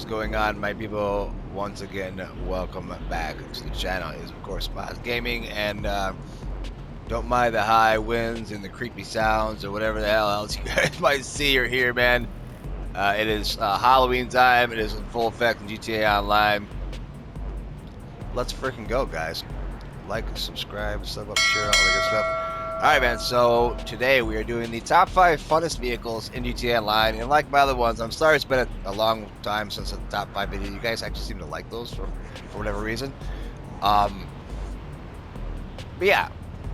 going on, my people? Once again, welcome back to the channel. It is of course MODZGAMING, and don't mind the high winds and the creepy sounds or whatever the hell else you guys might see or hear, man. It is Halloween time. It is in full effect in GTA Online. Let's freaking go, guys. Like, subscribe, sub up, share, all that good stuff. Alright, man, so today we are doing the top 5 funnest vehicles in GTA Online, and like my other ones, I'm sorry it's been a long time since the top 5 video. You guys actually seem to like those for whatever reason. But yeah,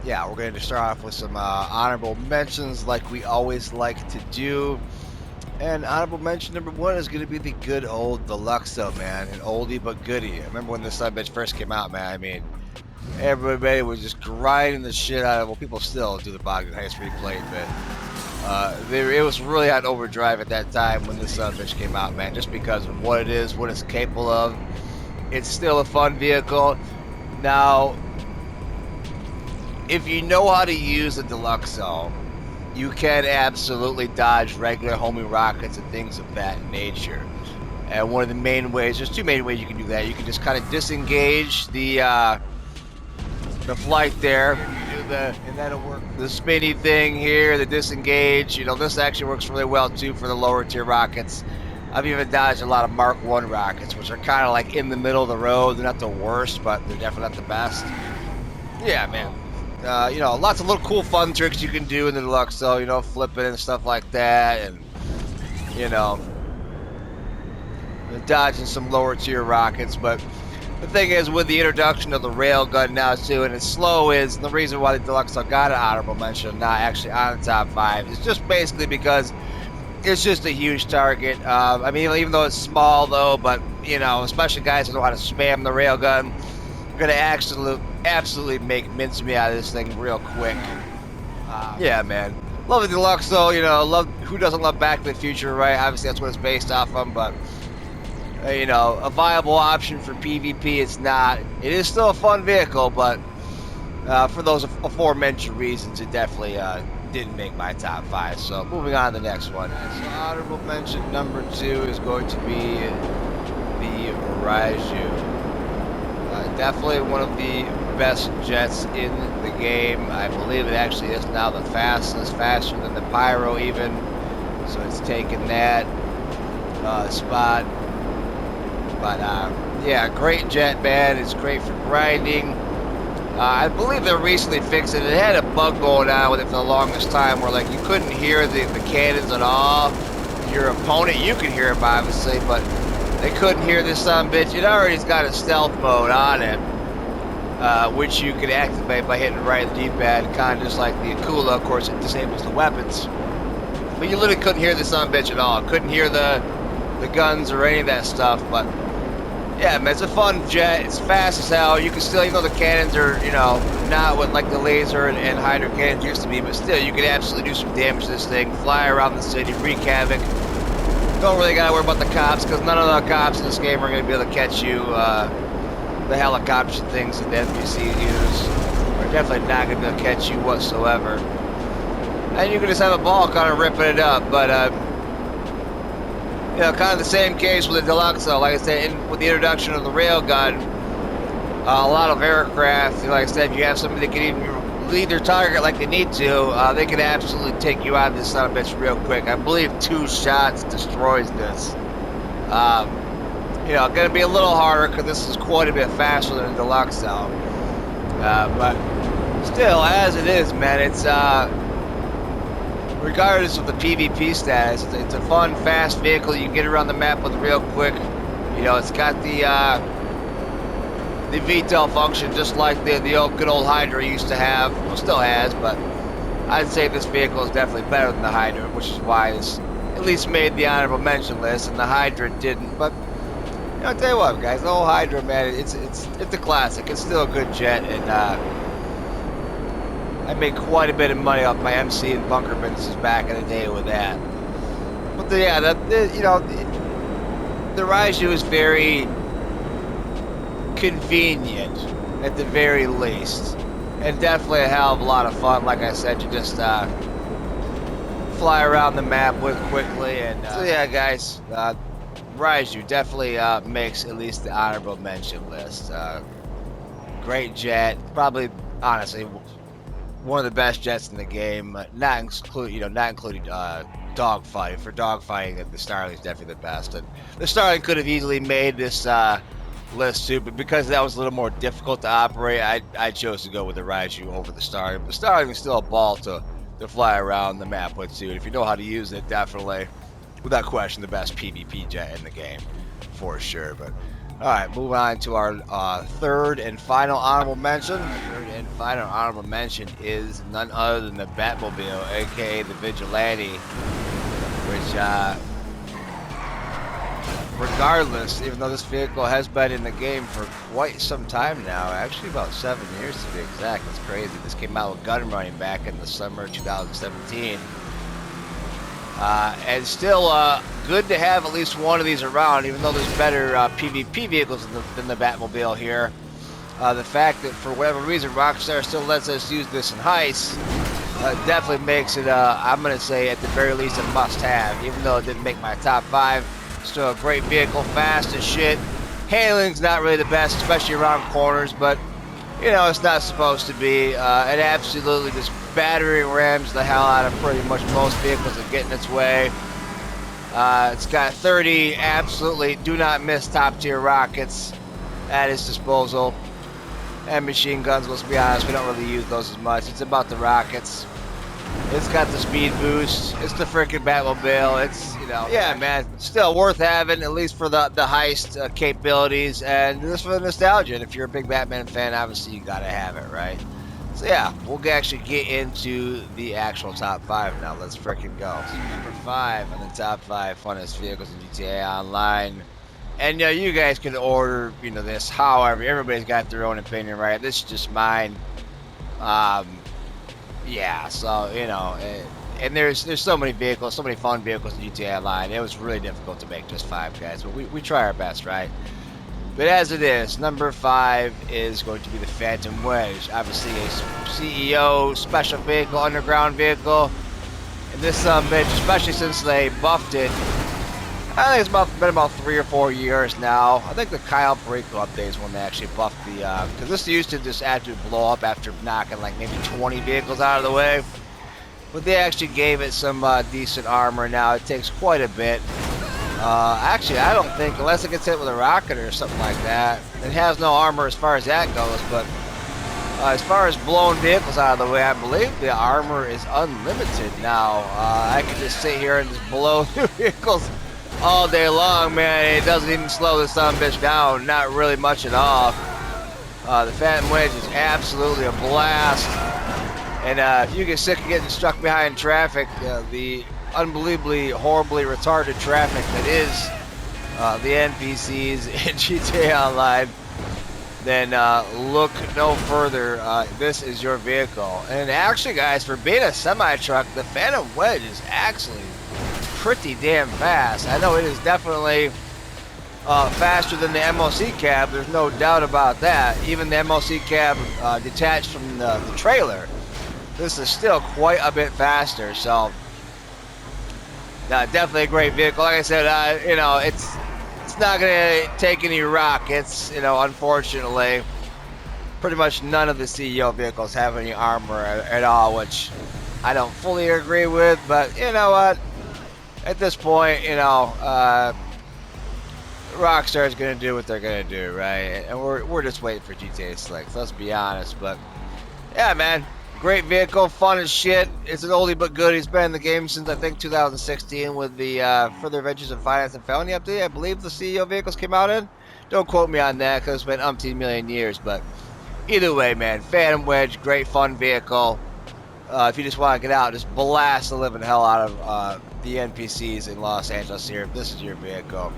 we're going to start off with some honorable mentions like we always like to do. And honorable mention number 1 is going to be the good old Deluxo, man, an oldie but goodie. I remember when this son bitch first came out, man. I mean, everybody was just grinding the shit out of, well, people still do the Bogdan Heights replay, but it was really on overdrive at that time when this bitch came out, man, just because of what it is, what it's capable of. It's still a fun vehicle. Now, if you know how to use a Deluxo, you can absolutely dodge regular homing rockets and things of that nature. And one of the main ways, there's 2 main ways you can do that. You can just kind of disengage the flight there. You do and that'll work. The spinny thing here, the disengage, you know, this actually works really well too for the lower tier rockets. I've even dodged a lot of Mark 1 rockets, which are kind of like in the middle of the road. They're not the worst, but they're definitely not the best. Yeah, man. You know, lots of little cool fun tricks you can do in the Deluxo, you know, flipping and stuff like that, and, you know, dodging some lower tier rockets. But the thing is, with the introduction of the railgun now too, and it's slow, is the reason why the Deluxo got an honorable mention, not actually on the top 5, is just basically because it's just a huge target. I mean, even though it's small though, but, you know, especially guys who know how to spam the railgun, you're gonna absolutely make mincemeat out of this thing real quick. Yeah, man. Love the Deluxo, you know, who doesn't love Back to the Future, right? Obviously that's what it's based off of, but you know, a viable option for PvP it's not. It is still a fun vehicle, but for those aforementioned reasons, it definitely didn't make my top 5. So moving on to the next one. So honorable mention number 2 is going to be the Raiju. Definitely one of the best jets in the game. I believe it actually is now the fastest, faster than the Pyro even. So it's taken that spot. But yeah, great jet, man. It's great for grinding. I believe they recently fixed it. It had a bug going on with it for the longest time where like you couldn't hear the cannons at all. Your opponent, you could hear them obviously, but they couldn't hear this bitch. It already's got a stealth mode on it, which you can activate by hitting right the D-pad, kind of just like the Akula. Of course, it disables the weapons. But you literally couldn't hear this bitch at all. Couldn't hear the guns or any of that stuff. But yeah, man, it's a fun jet. It's fast as hell. You can still, even though the cannons are, you know, not what like the laser and Hydra cannons used to be, but still, you can absolutely do some damage to this thing. Fly around the city, wreak havoc. Don't really gotta worry about the cops, because none of the cops in this game are gonna be able to catch you. The helicopters and things that the NPCs use are definitely not gonna be able to catch you whatsoever. And you can just have a ball kind of ripping it up, but you know, kind of the same case with the Deluxo. Like I said, with the introduction of the railgun, a lot of aircraft, like I said, you have somebody that can even lead their target like they need to, they can absolutely take you out of this son of a bitch real quick. I believe 2 shots destroys this. You know, gonna be a little harder because this is quite a bit faster than the Deluxo. But still, as it is, man, it's regardless of the PvP status, it's a fun, fast vehicle. You can get around the map with real quick. You know, it's got the VTOL function, just like the old good old Hydra used to have. Well, still has, but I'd say this vehicle is definitely better than the Hydra, which is why it's at least made the honorable mention list, and the Hydra didn't. But you know, I'll tell you what, guys, the whole Hydra, man, it's a classic. It's still a good jet, and I made quite a bit of money off my MC and bunker businesses back in the day with that. But you know, the Raiju is very convenient at the very least, and definitely a hell of a lot of fun. Like I said, you just fly around the map with quickly, and so yeah, guys, Raiju definitely makes at least the honorable mention list. Great jet, probably honestly one of the best jets in the game. Not including dogfighting. For dogfighting, the Starling's definitely the best. And the Starling could have easily made this list too, but because that was a little more difficult to operate, I chose to go with the Raiju over the Starling. The Starling is still a ball to fly around the map with too. If you know how to use it, definitely, without question, the best PvP jet in the game, for sure. But all right, moving on to our third and final honorable mention. Third and final honorable mention is none other than the Batmobile, aka the Vigilante, which, regardless, even though this vehicle has been in the game for quite some time now, actually about 7 years to be exact. That's crazy. This came out with gun running back in the summer 2017. And still good to have at least one of these around, even though there's better PvP vehicles than the Batmobile here. The fact that for whatever reason Rockstar still lets us use this in heists definitely makes it, I'm going to say at the very least, a must-have. Even though it didn't make my top 5, still a great vehicle, fast as shit. Handling's not really the best, especially around corners, but you know, it's not supposed to be. It absolutely just battering rams the hell out of pretty much most vehicles that get in its way. It's got 30 absolutely do not miss top tier rockets at its disposal. And machine guns, let's be honest, we don't really use those as much. It's about the rockets. It's got the speed boost. It's the freaking Batmobile. It's, you know, yeah, man, still worth having, at least for the heist capabilities, and just for the nostalgia. And if you're a big Batman fan, obviously you gotta have it, right? So yeah, we'll actually get into the actual top 5 now. Let's freaking go. So number 5 on the top 5 funnest vehicles in GTA Online. And you guys can order, this however. Everybody's got their own opinion, right? This is just mine. Yeah, so, and there's so many vehicles, so many fun vehicles in GTA Online. It was really difficult to make just 5, guys, but we try our best, right? But as it is, number 5 is going to be the Phantom Wedge. Obviously a CEO special vehicle, underground vehicle. And this bitch, especially since they buffed it, I think it's been about 3 or 4 years now. I think the Kyle Perico update is when they actually buffed the, because this used to just absolutely blow up after knocking like maybe 20 vehicles out of the way. But they actually gave it some decent armor now. It takes quite a bit. Actually, I don't think, unless it gets hit with a rocket or something like that, it has no armor as far as that goes. But as far as blowing vehicles out of the way, I believe the armor is unlimited now. I can just sit here and just blow through vehicles all day long, man. It doesn't even slow the son of a bitch down, not really much at all. The Phantom Wedge is absolutely a blast. And if you get sick of getting stuck behind traffic, the unbelievably, horribly retarded traffic that is the NPCs in GTA Online, then look no further. This is your vehicle. And actually, guys, for being a semi-truck, the Phantom Wedge is actually pretty damn fast. I know it is definitely faster than the MOC cab. There's no doubt about that. Even the MOC cab detached from the trailer, this is still quite a bit faster. So definitely a great vehicle. Like I said, it's not gonna take any rockets. Unfortunately, pretty much none of the CEO vehicles have any armor at all, which I don't fully agree with. But you know what? At this point, Rockstar is gonna do what they're gonna do, right? And we're just waiting for GTA 6. Let's be honest. But yeah, man, great vehicle, fun as shit. It's an oldie but goodie. It's been in the game since I think 2016 with the Further Adventures of Finance and Felony update. I believe the CEO vehicles came out in. Don't quote me on that because it's been umpteen million years. But either way, man, Phantom Wedge, great fun vehicle. If you just want to get out, just blast the living hell out of the NPCs in Los Angeles here. This is your vehicle.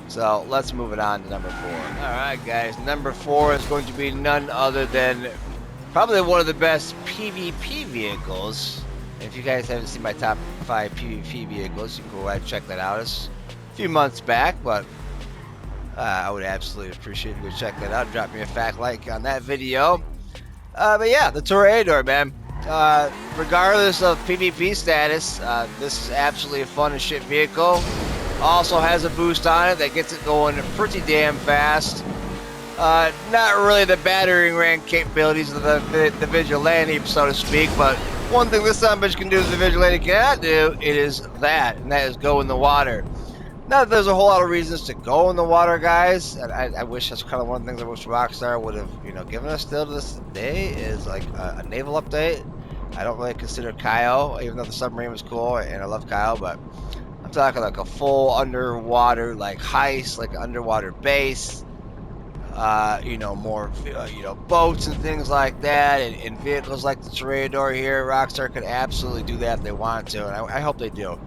So let's move it on to number 4. Alright, guys, number 4 is going to be none other than probably one of the best PvP vehicles. If you guys haven't seen my top 5 PvP vehicles, you can go ahead and check that out. It's a few months back, but I would absolutely appreciate if you would check that out. Drop me a fat like on that video. But yeah, the Toreador, man. Regardless of PvP status, this is absolutely a fun as shit vehicle. Also has a boost on it that gets it going pretty damn fast. Not really the battering ram capabilities of the Vigilante, so to speak, but one thing this son of a bitch can do that the Vigilante cannot do, it is that, and that is go in the water. Not that there's a whole lot of reasons to go in the water, guys, and I wish that's kind of one of the things I wish Rockstar would have, given us still to this day, is like a naval update. I don't really consider Kyle, even though the submarine was cool, and I love Kyle, but I'm talking like a full underwater, like heist, like an underwater base. More, boats and things like that, and vehicles like the Toreador here. Rockstar could absolutely do that if they wanted to, and I hope they do.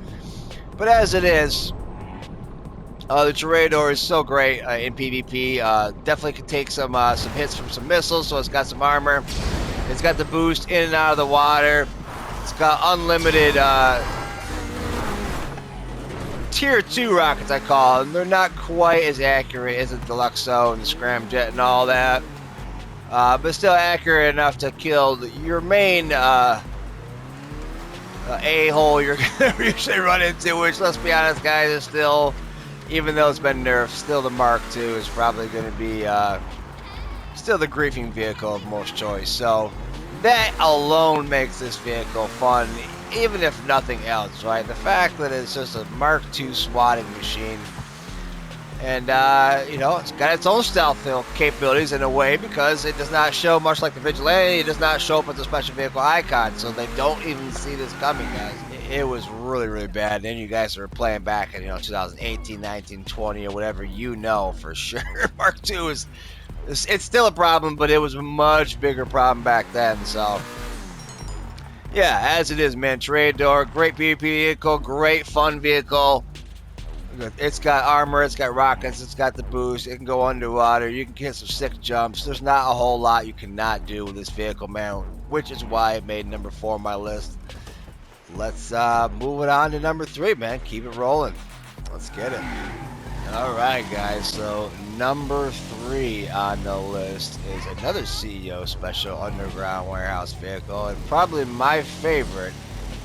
But as it is, the Toreador is so great in PvP. Definitely can take some hits from some missiles, so it's got some armor. It's got the boost in and out of the water. It's got unlimited Tier 2 rockets, I call them. They're not quite as accurate as the Deluxo and the Scramjet and all that, but still accurate enough to kill your main a-hole you're going to usually run into, which, let's be honest, guys, is still, even though it's been nerfed, still the Mark II is probably going to be still the griefing vehicle of most choice. So that alone makes this vehicle fun, even if nothing else, right? The fact that it's just a Mark II swatting machine, and it's got its own stealth capabilities in a way, because it does not show much like the Vigilante. It does not show up with the special vehicle icon, so they don't even see this coming, guys. It was really, really bad. Then you guys are playing back in 2018, 19, 20, or whatever, for sure. Mark II it's still a problem, but it was a much bigger problem back then. So yeah, as it is, man. Toreador, great PvP vehicle, great fun vehicle. It's got armor, it's got rockets, it's got the boost, it can go underwater, you can get some sick jumps. There's not a whole lot you cannot do with this vehicle, man, which is why it made number 4 on my list. Let's move it on to number 3, man. Keep it rolling. Let's get it. Alright, guys, so number 3 on the list is another CEO special underground warehouse vehicle, and probably my favorite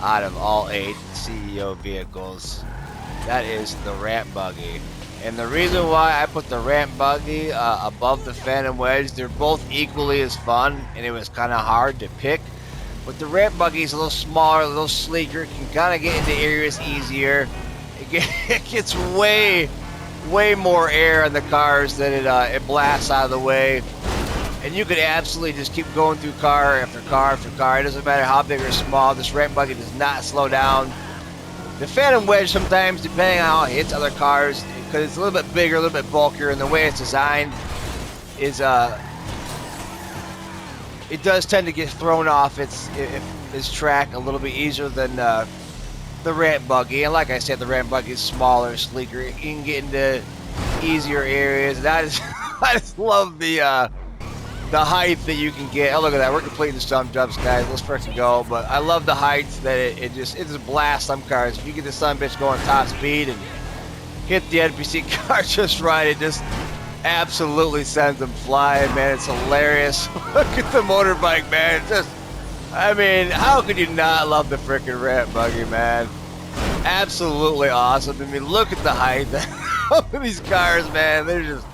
out of all 8 CEO vehicles. That is the ramp buggy. And the reason why I put the ramp buggy above the Phantom Wedge, they're both equally as fun, and it was kind of hard to pick. But the ramp buggy is a little smaller, a little sleeker, can kind of get into areas easier. It gets way more air in the cars than it blasts out of the way. And you could absolutely just keep going through car after car after car. It doesn't matter how big or small. This ramp buggy does not slow down. The Phantom Wedge sometimes, depending on how it hits other cars, because it's a little bit bigger, a little bit bulkier, and the way it's designed is it does tend to get thrown off its track a little bit easier than the ramp buggy. And like I said, the ramp buggy is smaller, sleeker. You can get into easier areas. And I just love the height that you can get. Oh, look at that. We're completing some jumps, guys. Let's freaking go. But I love the heights that it just blasts some cars. If you get the son of a bitch going top speed and hit the NPC car just right, it just absolutely sends them flying, man. It's hilarious. Look at the motorbike, man. It's just, I mean, how could you not love the freaking ramp buggy, man? Absolutely awesome. I mean, look at the height of these cars, man. They're just,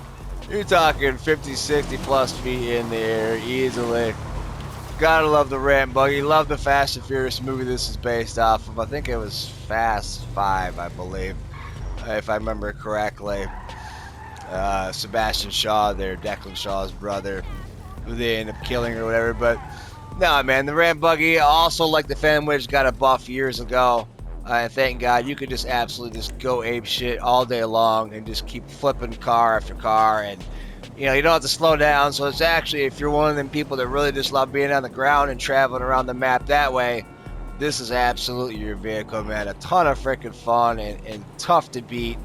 you're talking 50, 60 plus feet in the air easily. Gotta love the ramp buggy. Love the Fast and Furious movie this is based off of. I think it was Fast 5, I believe, if I remember correctly. Sebastian Shaw there, Declan Shaw's brother, who they end up killing or whatever. But no, man, the ramp buggy, also like the Phantom Wedge, got a buff years ago. And thank God, you could just absolutely just go ape shit all day long and just keep flipping car after car, and you don't have to slow down. So it's actually, if you're one of them people that really just love being on the ground and traveling around the map that way, this is absolutely your vehicle, man. A ton of freaking fun and tough to beat.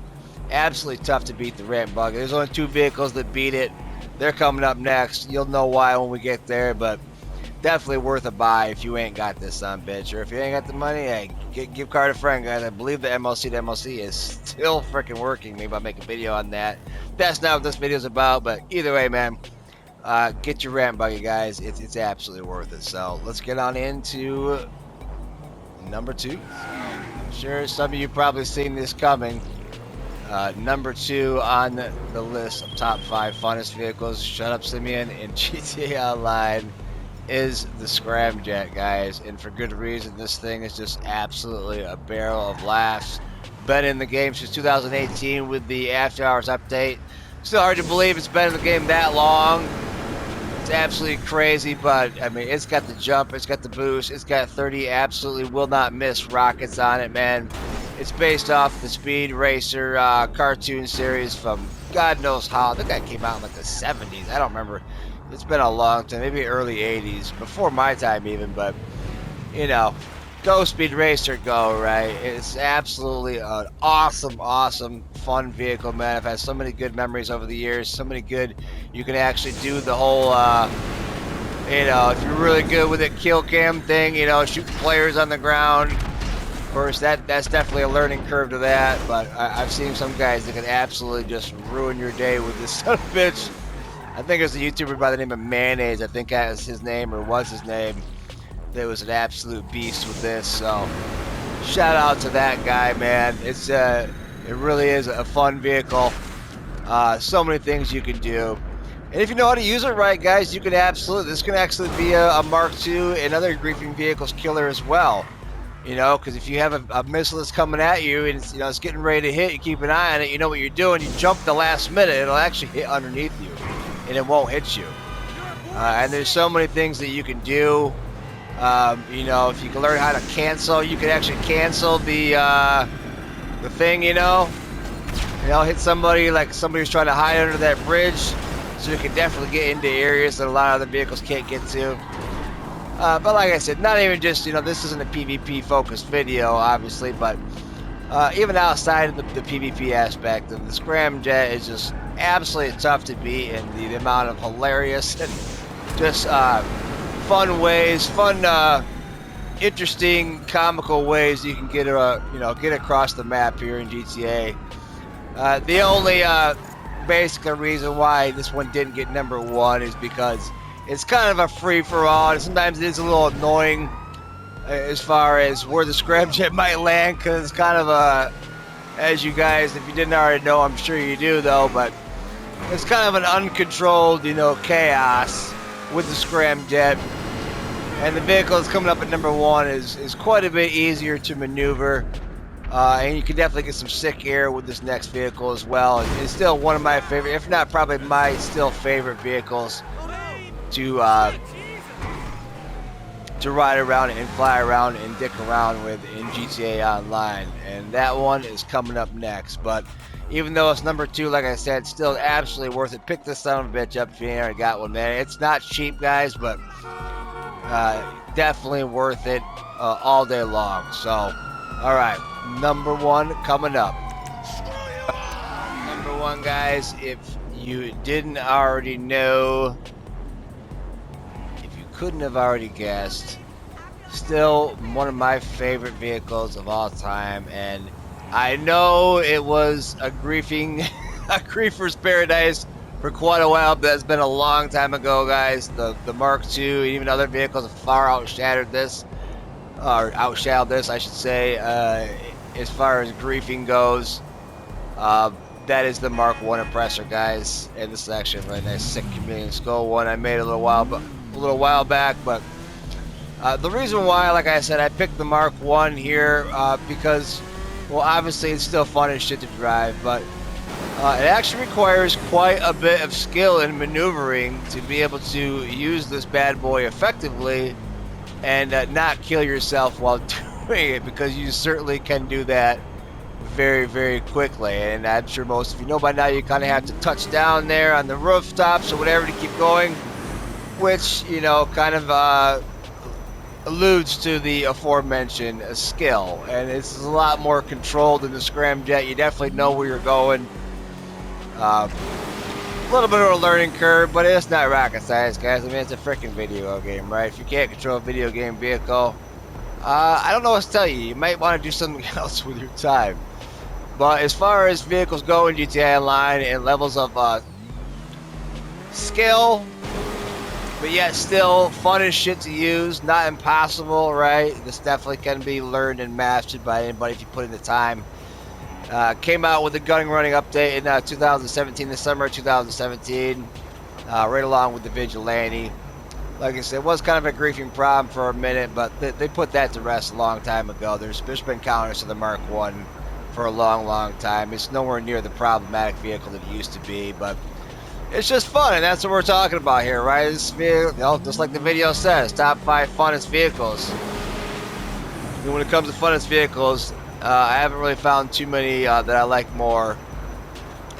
Absolutely tough to beat the ramp buggy. There's only 2 vehicles that beat it. They're coming up next. You'll know why when we get there, but definitely worth a buy if you ain't got this son of a bitch. Or if you ain't got the money, hey, give card a friend, guys. I believe the MLC to MLC is still freaking working. Maybe I'll make a video on that. That's not what this video's about, but either way, man, get your ramp buggy, guys. It's absolutely worth it. So let's get on into number 2. I'm sure some of you probably seen this coming. Number 2 on the list of top 5 funnest vehicles, shut up Simeon, in GTA Online is the Scramjet, guys. And for good reason. This thing is just absolutely a barrel of laughs. Been in the game since 2018 with the After Hours update. Still hard to believe it's been in the game that long. It's absolutely crazy, but I mean, it's got the jump, it's got the boost, it's got 30 absolutely will not miss rockets on it, man. It's based off the Speed Racer cartoon series from God knows how. I think that came out in like the 70s. I don't remember. It's been a long time, maybe early 80s, before my time even, but you know, go Speed Racer, go, right? It's absolutely an awesome, awesome, fun vehicle, man. I've had so many good memories over the years, so many good, you can actually do the whole, you know, if you're really good with it, kill cam thing, you know, shoot players on the ground. Of course, that's definitely a learning curve to that, but I've seen some guys that can absolutely just ruin your day with this son of a bitch. I think there's a YouTuber by the name of Mayonnaise, I think that was his name, or was his name. That was an absolute beast with this, so shout out to that guy, man. It's it really is a fun vehicle. So many things you can do, and if you know how to use it right, guys, you can absolutely, this can actually be a Mark II and other griefing vehicles killer as well. You know, because if you have a missile that's coming at you and it's, you know, it's getting ready to hit, you keep an eye on it, you know what you're doing, you jump the last minute, it'll actually hit underneath you and it won't hit you. And there's so many things that you can do. You know, if you can learn how to cancel, you can actually cancel the thing, you know, hit somebody, like somebody who's trying to hide under that bridge, so you can definitely get into areas that a lot of other vehicles can't get to. But like I said, not even just, you know, this isn't a PvP focused video, obviously, but even outside of the PvP aspect, the Scramjet is just absolutely tough to beat, and the amount of hilarious and just fun ways, interesting, comical ways you can get you know, get across the map here in GTA. The only basic reason why this one didn't get number 1 is because it's kind of a free-for-all, and sometimes it is a little annoying as far as where the Scramjet might land, because it's kind of a, as you guys, if you didn't already know, I'm sure you do though, but it's kind of an uncontrolled, you know, chaos with the Scramjet. And the vehicle that's coming up at number 1 is quite a bit easier to maneuver. And you can definitely get some sick air with this next vehicle as well. And it's still one of my favorite, if not probably my still favorite vehicles to ride around and fly around and dick around with in GTA Online. And that one is coming up next. But even though it's number 2, like I said, still absolutely worth it. Pick this son of a bitch up if you ain't already got one, man. It's not cheap, guys, but definitely worth it all day long. So, all right, number 1 coming up. Number 1, guys, if you didn't already know, if you couldn't have already guessed, still one of my favorite vehicles of all time. And I know it was a griefer's paradise for quite a while, but that's been a long time ago, guys. The Mark II and even other vehicles have far outshadowed this, outshadowed this, I should say, as far as griefing goes. That is the Mark I oppressor, guys, and this is actually a really nice, sick chameleon skull one I made a little while back. But the reason why, like I said, I picked the Mark I here because, well, obviously it's still fun as shit to drive, but it actually requires quite a bit of skill and maneuvering to be able to use this bad boy effectively and not kill yourself while doing it, because you certainly can do that very, very quickly. And I'm sure most of you know by now, you kind of have to touch down there on the rooftops or whatever to keep going, which, you know, kind of alludes to the aforementioned skill. And it's a lot more controlled than the Scramjet. You definitely know where you're going. A little bit of a learning curve, but it's not rocket science, guys. I mean, it's a freaking video game, right? If you can't control a video game vehicle, I don't know what to tell you. You might want to do something else with your time. But as far as vehicles go in GTA Online and levels of skill, but yet still fun as shit to use, not impossible, right? This definitely can be learned and mastered by anybody if you put in the time. Came out with the gunning running update in 2017, the summer of 2017, right along with the Vigilante. Like I said, it was kind of a griefing problem for a minute, but they put that to rest a long time ago. There's been counters to the Mark 1 for a long time. It's nowhere near the problematic vehicle that it used to be, but it's just fun, and that's what we're talking about here, right? This vehicle, you know, just like the video says, top 5 funnest vehicles. And when it comes to funnest vehicles, I haven't really found too many that I like more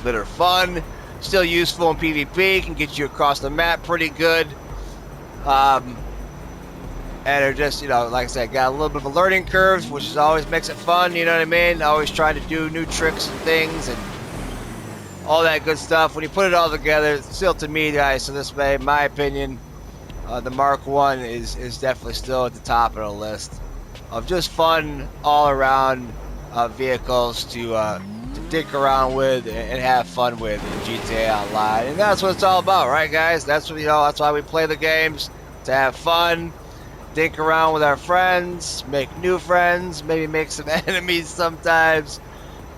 that are fun, still useful in PvP, can get you across the map pretty good. And they're just, you know, like I said, got a little bit of a learning curve, which is always makes it fun, you know what I mean? Always trying to do new tricks and things and all that good stuff. When you put it all together, still to me, guys, so this way, in my opinion, the Mark 1 is definitely still at the top of the list of just fun all around vehicles to dick around with and have fun with in GTA Online. And that's what it's all about, right, guys? That's what, you know, that's why we play the games, to have fun, dink around with our friends, make new friends, maybe make some enemies sometimes.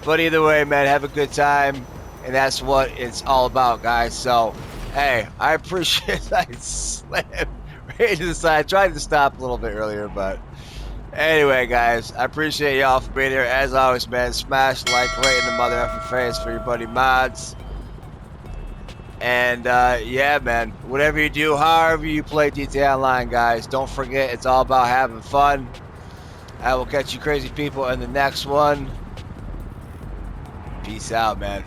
But either way, man, have a good time. And that's what it's all about, guys. So, hey, I appreciate that slam right to the side. I tried to stop a little bit earlier, but anyway, guys, I appreciate y'all for being here. As always, man, smash like right in the mother effing face for your buddy Mods. And yeah, man, whatever you do, however you play GTA Online, guys, don't forget it's all about having fun. I will catch you crazy people in the next one. Peace out, man.